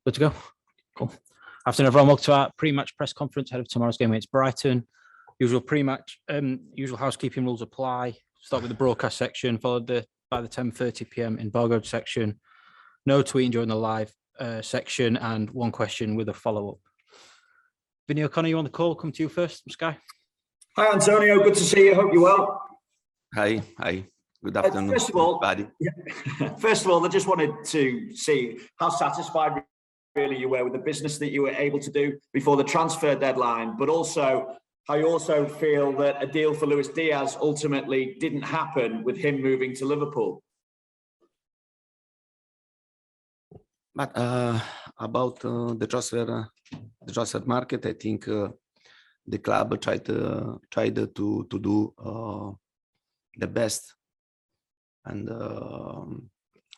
Good to go. Cool. Afternoon, everyone. Welcome to our pre-match press conference ahead of tomorrow's game against Brighton. Usual pre-match, usual housekeeping rules apply. Start with the broadcast section, followed by the 10:30 p.m. embargoed section. No tweeting during the live section, and one question with a follow-up. Vinny O'Connor, you on the call? Come to you first, Sky. Hi, Antonio. Good to see you. Hope you're well. Hi. Good afternoon. First of all, everybody. I just wanted to see how satisfied really you were with the business that you were able to do before the transfer deadline, but also how you also feel that a deal for Luis Diaz ultimately didn't happen with him moving to Liverpool. But about the transfer market, I think the club tried to do the best, and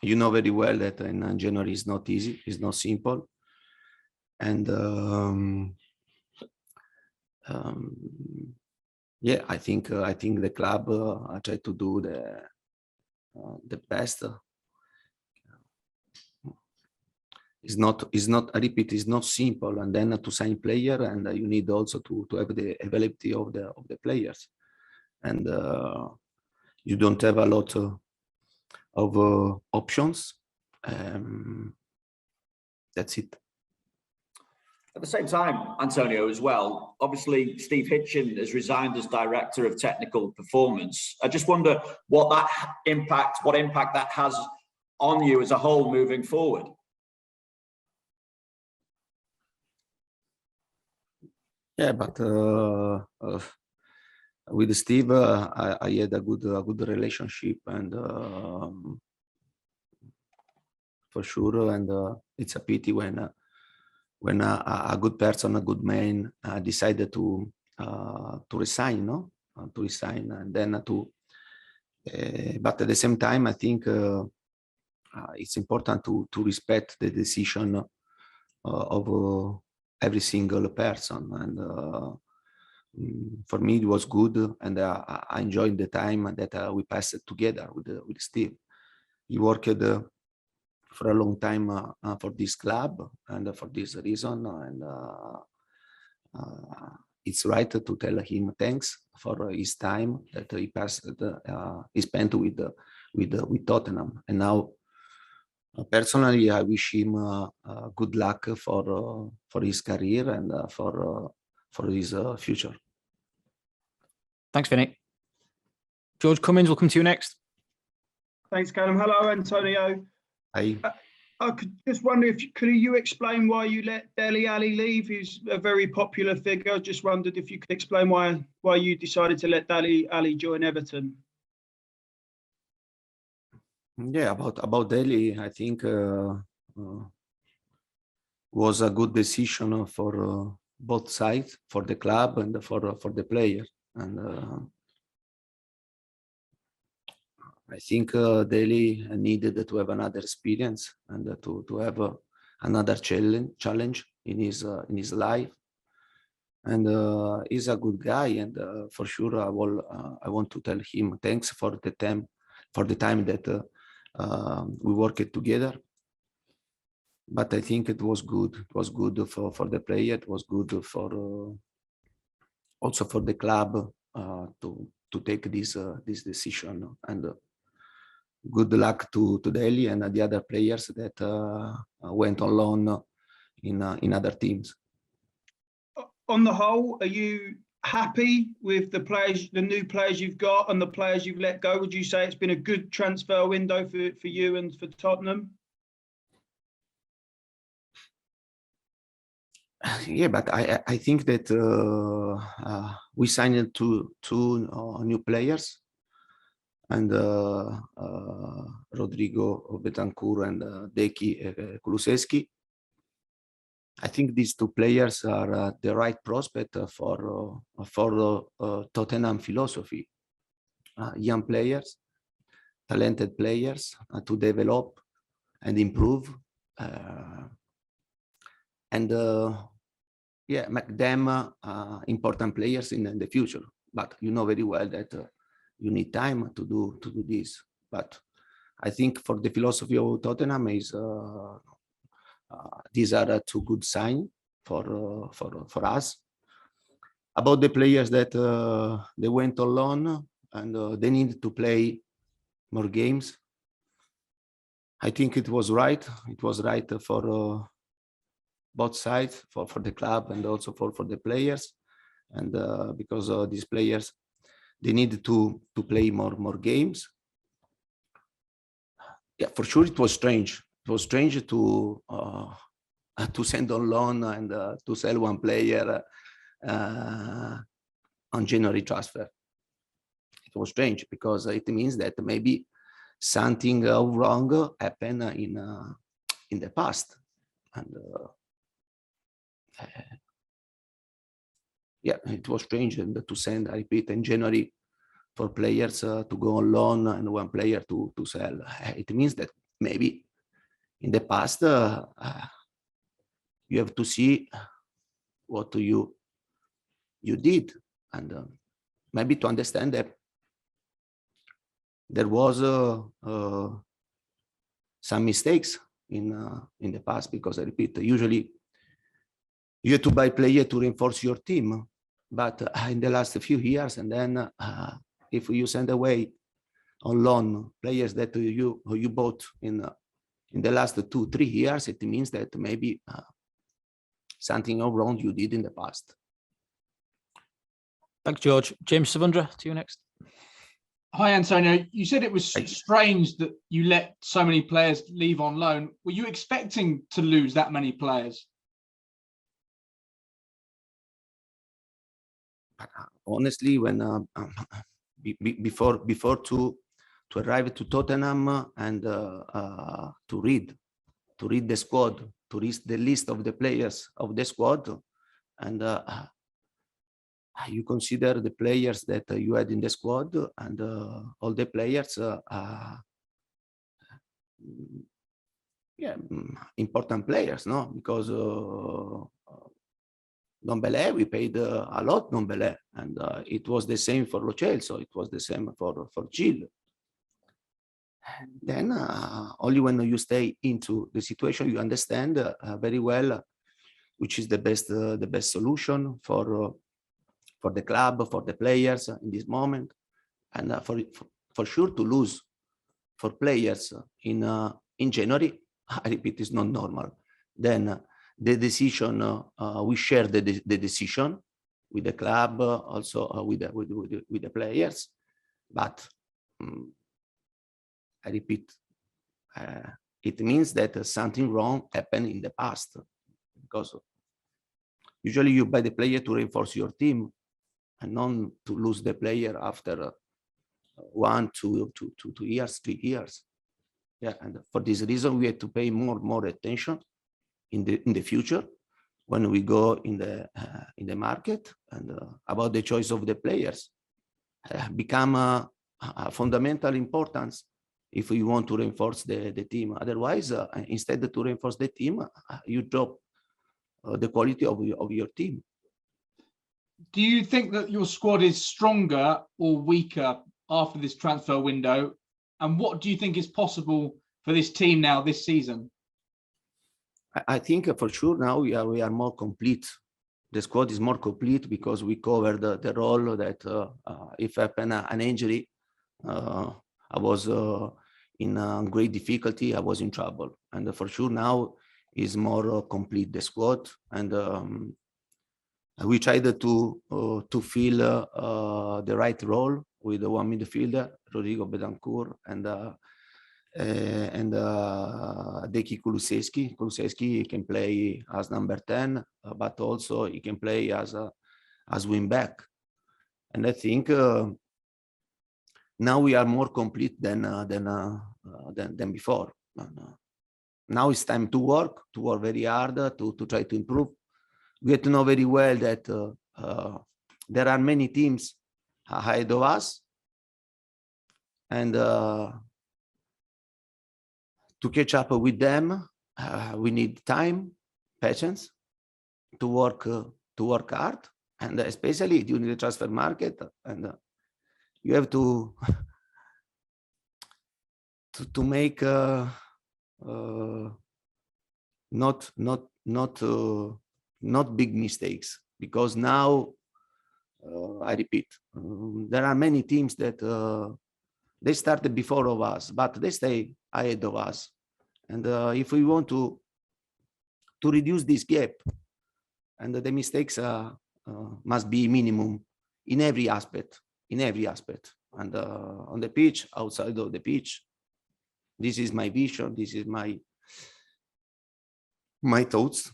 you know very well that in January is not easy, it's not simple, and yeah, I think the club tried to do the best. It's not, I repeat, it's not simple, and then to sign player, and you need also to have the availability of the players, and you don't have a lot of options. That's it. At the same time, Antonio, as well, obviously Steve Hitchen has resigned as director of technical performance. I just wonder what impact that has on you as a whole moving forward. Yeah, but with Steve, I had a good relationship, and for sure, and it's a pity when a good person, a good man, decided to resign, to resign, and then but at the same time, I think it's important to respect the decision of every single person, and for me it was good, and I enjoyed the time that we passed together with Steve. He worked for a long time for this club, and for this reason, and it's right to tell him thanks for his time that he spent with Tottenham. And now, personally, I wish him good luck for his career and for his future. Thanks, Vinny. George Cummins, we'll come to you next. Thanks, Callum. Hello, Antonio. Hi. I could just wonder could you explain why you let Dele Alli leave? He's a very popular figure. Just wondered if you could explain why you decided to let Dele Alli join Everton. Yeah, about Dele, I think was a good decision for both sides, for the club and for the player. And I think Dele needed to have another experience and to have another challenge in his life. And he's a good guy, and for sure I want to tell him thanks for the time that we worked together. But I think it was good. It was good for the player. It was good for also for the club to take this decision. And good luck to Dele and the other players that went on loan in other teams. On the whole, are you happy with the new players you've got and the players you've let go? Would you say it's been a good transfer window for you and for Tottenham? Yeah, but I think that we signed two new players, and Rodrigo Betancourt and Deki Kulusevski. I think these two players are the right prospect for Tottenham philosophy. Young players, talented players to develop and improve, and yeah, make them important players in the future. But you know very well that you need time to do this. But I think for the philosophy of Tottenham is these are two good signs for us. About the players that they went on loan and they need to play more games. I think it was right. It was right for both sides, for the club and also for the players. And because these players, they need to play more games. Yeah, for sure, it was strange. It was strange to send on loan and to sell one player on January transfer. It was strange because it means that maybe something wrong happened in the past, and yeah, it was strange to send, I repeat, in January for players to go on loan and one player to sell. It means that maybe in the past you have to see what you did, and maybe to understand that there was some mistakes in the past, because I repeat, usually you have to buy player to reinforce your team, but in the last few years, and then if you send away on loan players that you bought in the last 2-3 years, it means that maybe something wrong you did in the past. Thanks, George. James Savundra, to you next. Hi, Antonio. You said it was strange that you let so many players leave on loan. Were you expecting to lose that many players? Honestly, when before to arrive to Tottenham and to read the squad, to read the list of the players of the squad, and you consider the players that you had in the squad, and all the players, yeah, important players, no? Because Ndombele, we paid a lot Ndombele, and it was the same for Lo Celso, it was the same for Gil. Then only when you stay into the situation, you understand very well which is the best solution for the club, for the players in this moment, and for sure to lose for players in January, I repeat, is not normal. Then the decision, we share the decision with the club, also with the players, but I repeat, it means that something wrong happened in the past, because usually you buy the player to reinforce your team and not to lose the player after 1, 2 years, 3 years. Yeah, and for this reason, we have to pay more attention in the future when we go in the market, and about the choice of the players become a fundamental importance if you want to reinforce the team. Otherwise, instead to reinforce the team, you drop the quality of your team. Do you think that your squad is stronger or weaker after this transfer window? And what do you think is possible for this team now this season? I think for sure now we are more complete. The squad is more complete because we covered the role that if happen an injury, I was in great difficulty, I was in trouble. And for sure now is more complete the squad, and we tried to fill the right role with one midfielder, Rodrigo Betancourt, and Deki Kulusevski. Kulusevski can play as number 10, but also he can play as wing back. And I think now we are more complete than before. Now it's time to work very hard to try to improve. We have to know very well that there are many teams ahead of us, and to catch up with them, we need time, patience, to work hard, and especially during the transfer market. And you have to make not big mistakes, because now I repeat, there are many teams that they started before of us, but they stay ahead of us. And if we want to reduce this gap, and the mistakes must be minimum in every aspect, and on the pitch, outside of the pitch. This is my vision. This is my thoughts.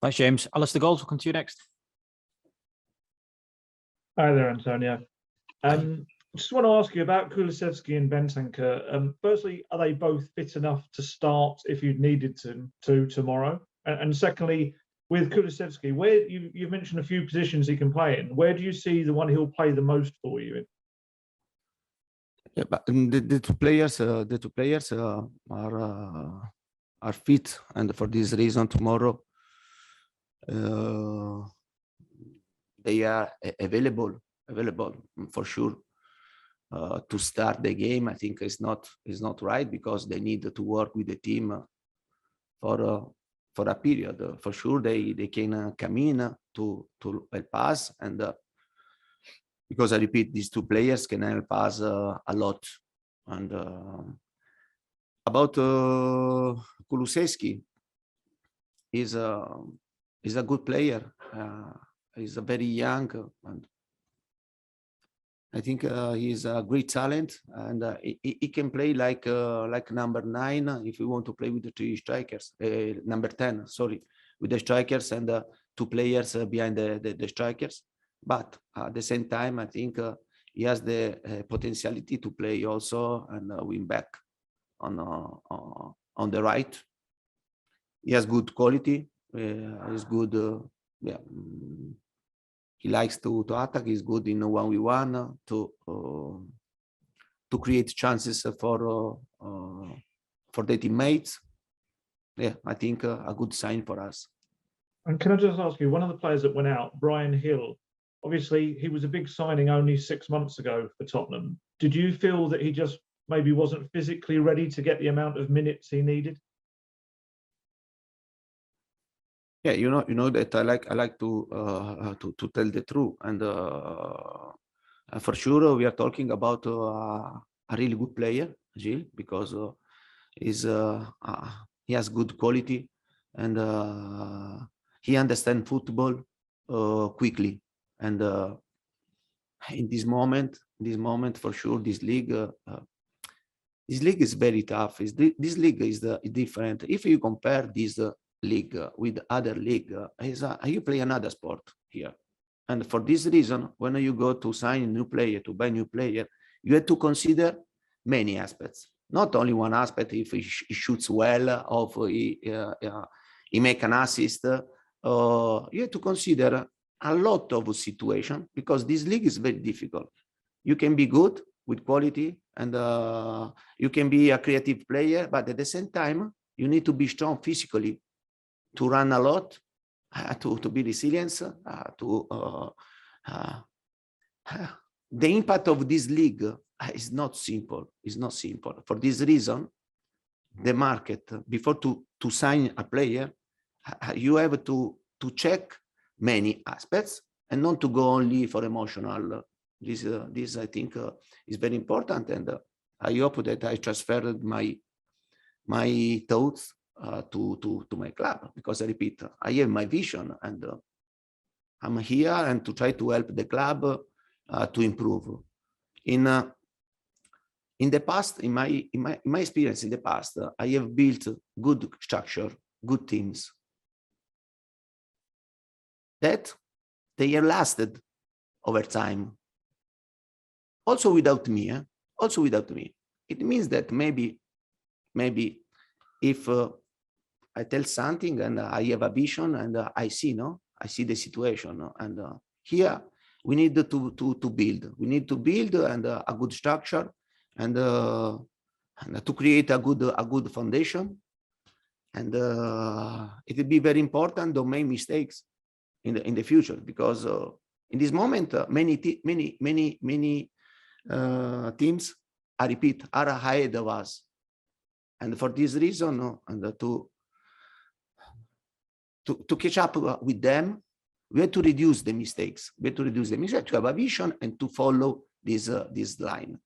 Thanks, James. Alistair Gold, we'll come to you next. Hi there, Antonio. Just want to ask you about Kulusevski and Bentancur. Firstly, are they both fit enough to start if you needed to tomorrow? And secondly, with Kulusevski, where you've mentioned a few positions he can play in, where do you see the one he'll play the most for you in? Yeah, but the two players are fit, and for this reason, tomorrow they are available for sure to start the game. I think it's not right, because they need to work with the team for a period. For sure, they can come in to help us, and because I repeat, these two players can help us a lot. And about Kulusevski, he's a good player. He's a very young, and I think he's a great talent, and he can play like number 9 if we want to play with the 3 strikers. Number 10, sorry, with the strikers and 2 players behind the strikers. But at the same time, I think he has the potentiality to play also and win back on the right. He has good quality. He's good. He likes to attack. He's good in 1v1 to create chances for the teammates. Yeah, I think a good sign for us. And can I just ask you, one of the players that went out, Brian Hill, obviously he was a big signing only 6 months ago for Tottenham. Did you feel that he just maybe wasn't physically ready to get the amount of minutes he needed? Yeah, you know that I like to tell the truth, and for sure we are talking about a really good player, Gilles, because he has good quality, and he understands football quickly. And in this moment, for sure, this league is very tough. This league is different. If you compare this league with other league, you play another sport here. And for this reason, when you go to sign a new player, to buy a new player, you have to consider many aspects. Not only one aspect, if he shoots well, or if he make an assist. You have to consider a lot of situations, because this league is very difficult. You can be good with quality, and you can be a creative player, but at the same time, you need to be strong physically, to run a lot, to be resilient. The impact of this league is not simple. It's not simple. For this reason, the market, before to sign a player, you have to check many aspects, and not to go only for emotional. This I think is very important, and I hope that I transferred my thoughts to my club, because I repeat, I have my vision, and I'm here and to try to help the club to improve. In the past, in my experience in the past, I have built good structure, good teams, that they have lasted over time. Also without me, also without me. It means that maybe if I tell something and I have a vision, and I see the situation, and here we need to build. We need to build and a good structure, and to create a good foundation. And it will be very important. Don't make mistakes in the future, because in this moment many teams, I repeat, are ahead of us, And for this reason, and to catch up with them, we have to reduce the mistakes. We have to reduce the mistakes, to have a vision and to follow this line.